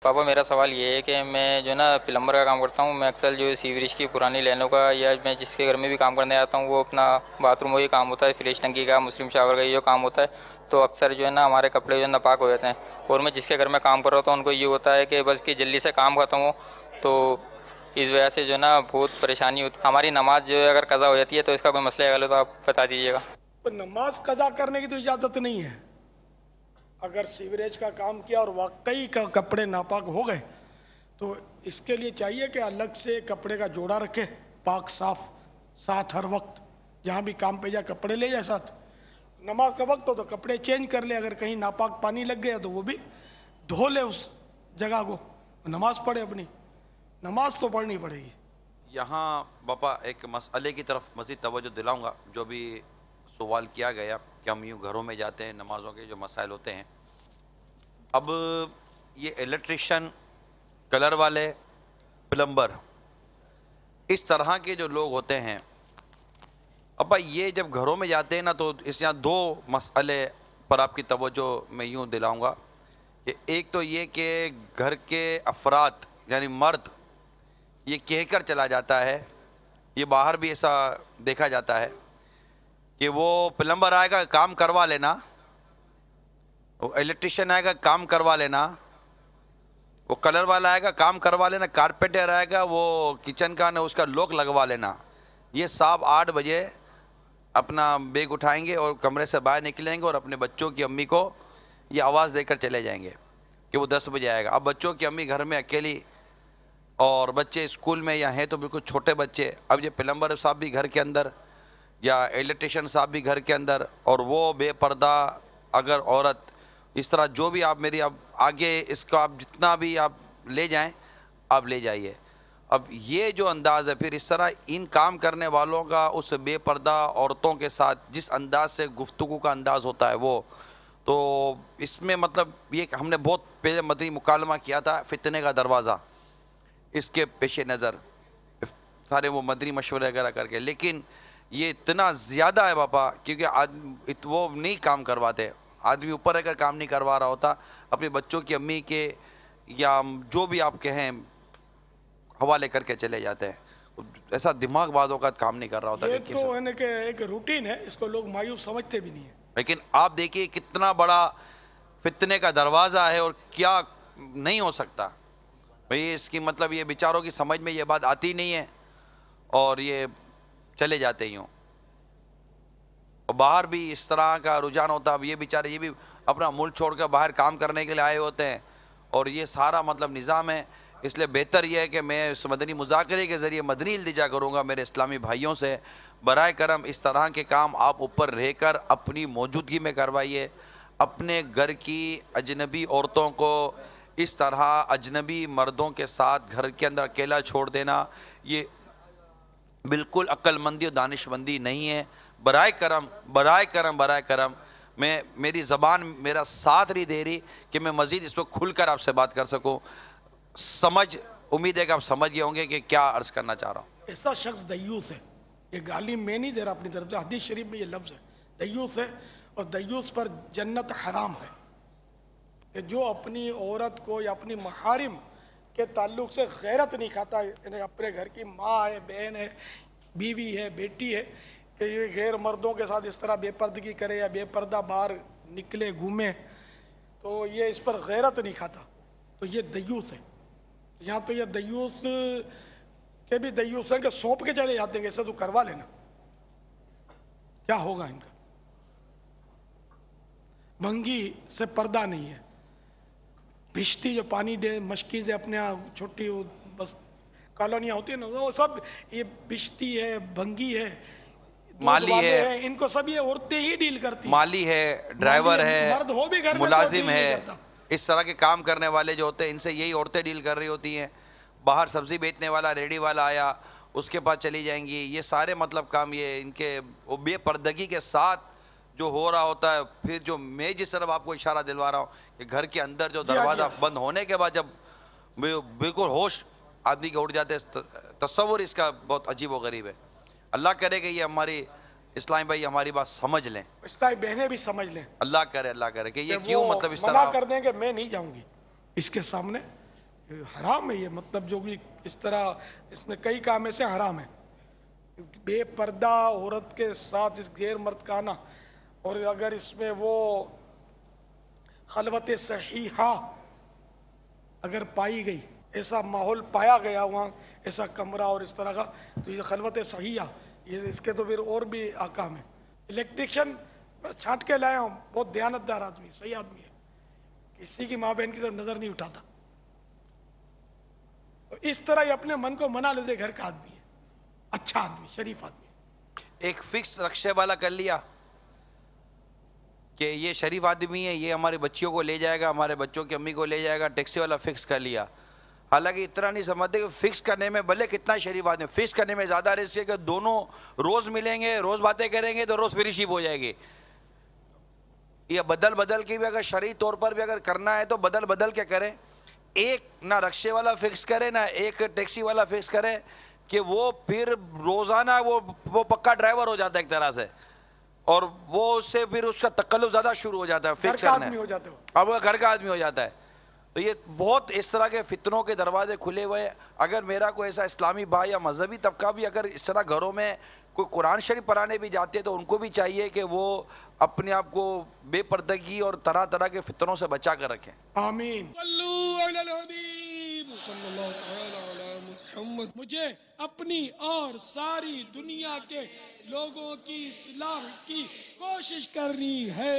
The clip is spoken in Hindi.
पापा मेरा सवाल ये है कि मैं जो ना प्लम्बर का काम करता हूँ। मैं अक्सर जो सीवरेज की पुरानी लाइनों का या मैं जिसके घर में भी काम करने आता हूँ वो अपना बाथरूम वही काम होता है, फ्लैश टंकी का, मुस्लिम शावर का ये काम होता है। तो अक्सर जो है ना हमारे कपड़े जो है नापाक हो जाते हैं। और मैं जिसके घर में काम कर रहा होता हूँ उनको ये होता है कि बस कि जल्दी से काम खत्म हो। तो इस वजह से जो है ना बहुत परेशानी होती है। हमारी नमाज जो है अगर कज़ा हो जाती है तो इसका कोई मसला है तो आप बता दीजिएगा। तो नमाज कज़ा करने की तो इजाज़त नहीं है। अगर सीवरेज का काम किया और वाकई का कपड़े नापाक हो गए तो इसके लिए चाहिए कि अलग से कपड़े का जोड़ा रखे, पाक साफ साथ हर वक्त जहाँ भी काम पे जाए कपड़े ले जाए साथ। नमाज का वक्त हो तो कपड़े चेंज कर ले, अगर कहीं नापाक पानी लग गया तो वो भी धो ले उस जगह को, नमाज पढ़े अपनी। नमाज तो पढ़नी पड़ेगी। यहाँ बापा एक मसले की तरफ मज़ीद तवज्जो दिलाऊंगा। जो भी सवाल किया गया कि हम यूँ घरों में जाते हैं, नमाज़ों के जो मसाइल होते हैं। अब ये इलेक्ट्रिशियन, कलर वाले, प्लम्बर, इस तरह के जो लोग होते हैं, अब भाई ये जब घरों में जाते हैं ना तो इस यहाँ दो मसले पर आपकी तवज्जो मैं यूँ दिलाऊंगा कि एक तो ये कि घर के अफराद यानी मर्द ये कहकर चला जाता है, ये बाहर भी ऐसा देखा जाता है कि वो प्लम्बर आएगा काम करवा लेना, वो इलेक्ट्रिशियन आएगा काम करवा लेना, वो कलर वाला आएगा काम करवा लेना, कारपेंटर आएगा वो किचन का ना उसका लॉक लगवा लेना। ये साहब 8 बजे अपना बैग उठाएंगे और कमरे से बाहर निकलेंगे और अपने बच्चों की अम्मी को ये आवाज़ देकर चले जाएंगे कि वो 10 बजे आएगा। अब बच्चों की अम्मी घर में अकेली और बच्चे स्कूल में या हैं तो बिल्कुल छोटे बच्चे। अब ये प्लम्बर साहब भी घर के अंदर या इलेक्ट्रिशियन साहब भी घर के अंदर, और वो बेपर्दा अगर औरत, इस तरह जो भी आप मेरी अब आगे इसको आप जितना भी आप ले जाएं आप ले जाइए। अब ये जो अंदाज़ है फिर इस तरह इन काम करने वालों का उस बेपर्दा औरतों के साथ जिस अंदाज से गुफ्तगू का अंदाज़ होता है वो, तो इसमें मतलब ये हमने बहुत पहले मदनी मुकालमा किया था फितने का दरवाज़ा, इसके पेश नज़र सारे वो मदनी मशवरे वगैरह करके। लेकिन ये इतना ज़्यादा है पापा क्योंकि आदमी वो नहीं काम करवाते, आदमी ऊपर रहकर काम नहीं करवा रहा होता, अपने बच्चों की अम्मी के या जो भी आप कहें हवाले करके चले जाते हैं। ऐसा दिमाग बाजों का काम नहीं कर रहा होता। ये तो है ना कि एक रूटीन है, इसको लोग मायूस समझते भी नहीं है। लेकिन आप देखिए कितना बड़ा फितने का दरवाज़ा है और क्या नहीं हो सकता भाई। इसकी मतलब ये बेचारों की समझ में ये बात आती नहीं है और ये चले जाते ही हों। और बाहर भी इस तरह का रुझान होता है। अब ये बेचारे ये भी अपना मुल्क छोड़कर बाहर काम करने के लिए आए होते हैं और ये सारा मतलब निज़ाम है। इसलिए बेहतर यह है कि मैं इस मदनी मुज़ाकरे के ज़रिए मदनी इल्तिजा करूँगा मेरे इस्लामी भाइयों से, बराए करम इस तरह के काम आप ऊपर रहकर अपनी मौजूदगी में करवाइए। अपने घर की अजनबी औरतों को इस तरह अजनबी मर्दों के साथ घर के अंदर अकेला छोड़ देना ये बिल्कुल अक्लमंदी और दानिशमंदी नहीं है। बराए करम बराए करम बराए करम मैं मेरी ज़बान मेरा साथ नहीं दे रही कि मैं मज़ीद इस पर खुल कर आपसे बात कर सकूं। उम्मीद है कि आप समझ गए होंगे कि क्या अर्ज़ करना चाह रहा हूँ। ऐसा शख्स दयूस है, ये गाली मैं नहीं दे रहा अपनी तरफ से, हदीस शरीफ में ये लफ्ज़ है दयूस है। और दयूस पर जन्नत हराम है कि जो अपनी औरत को या अपनी महारिम के ताल्लुक़ से गैरत नहीं खाता, अपने घर की माँ है, बहन है, बीवी है, बेटी है, कि ये गैर मर्दों के साथ इस तरह बेपर्दगी करे या बेपर्दा बाहर निकले घूमे, तो ये इस पर गैरत नहीं खाता, तो ये दयूस है। यहाँ तो ये दयूस के भी दयूस हैं कि सौंप के चले जाते हैं, ऐसा तो करवा लेना, क्या होगा इनका। भंगी से पर्दा नहीं है, भिश्ती जो पानी दे मशकी से अपने यहाँ छोटी बस कॉलोनियाँ होती है ना, वो सब ये भिश्ती है, भंगी है, माली है, इनको सब ये औरतें ही डील करती। माली है, ड्राइवर है, मर्द हो भी घर में मुलाजिम है, इस तरह के काम करने वाले जो होते हैं इनसे यही औरतें डील कर रही होती हैं। बाहर सब्ज़ी बेचने वाला रेडी वाला आया उसके पास चली जाएंगी। ये सारे मतलब काम ये इनके बेपर्दगी के साथ जो हो रहा होता है। फिर जो मैं जिस तरफ आपको इशारा दिलवा रहा हूँ कि घर के अंदर जो दरवाज़ा बंद होने के बाद जब बिल्कुल होश आदमी के उड़ जाते, तस्वुर इसका बहुत अजीब व गरीब है। अल्लाह करे कि ये हमारी इस्लामी भाई हमारी बात समझ लें, इस्लामी बहनें भी समझ लें। अल्लाह करे कि ये क्यों मतलब इस तरह मना कर दें कि मैं नहीं जाऊंगी इसके सामने, हराम है ये, मतलब जो भी इस तरह इसमें कई काम ऐसे हराम है। बेपर्दा औरत के साथ इस गैर मर्द का आना, और अगर इसमें वो खलवत सहीहा अगर पाई गई, ऐसा माहौल पाया गया वहाँ, ऐसा कमरा और इस तरह का, तो ये खलवत सहीहा, ये इसके तो फिर और भी आकाम है। इलेक्ट्रिशियन छांट के लाया हूँ, बहुत दयानतदार आदमी, सही आदमी है, किसी की माँ बहन की तरफ नजर नहीं उठाता। तो इस तरह ही अपने मन को मना लेते, घर का आदमी है, अच्छा आदमी, शरीफ आदमी। एक फिक्स रक्शे वाला कर लिया कि ये शरीफ आदमी है, ये हमारे बच्चियों को ले जाएगा, हमारे बच्चों की अम्मी को ले जाएगा, टैक्सी वाला फिक्स कर लिया। हालांकि इतना नहीं समझते कि फिक्स करने में भले कितना शरीफ आदमी, फिक्स करने में ज़्यादा रिस्क है कि दोनों रोज़ मिलेंगे, रोज़ बातें करेंगे तो रोज़ फ्रीशिप हो जाएगी। या बदल बदल के भी अगर शरई तौर पर भी अगर करना है तो बदल बदल के करें। एक ना रक्शे वाला फिक्स करे ना एक टैक्सी वाला फिक्स करे कि वो फिर रोज़ाना वो पक्का ड्राइवर हो जाता है एक तरह से, और वो उससे फिर उसका तकल्लुफ़ ज़्यादा शुरू हो जाता है फिक्स करना है, अब वो घर का आदमी हो जाता है। तो ये बहुत इस तरह के फितनों के दरवाजे खुले हुए हैं। अगर मेरा कोई ऐसा इस्लामी भाई या मजहबी तबका भी अगर इस तरह घरों में कोई कुरान शरीफ पढ़ाने भी जाते हैं तो उनको भी चाहिए कि वो अपने आप को बेपर्दगी और तरह तरह के फितनों से बचा कर रखें। आमीन। मुझे अपनी और सारी दुनिया के लोगों की इस्लाह की कोशिश करनी है।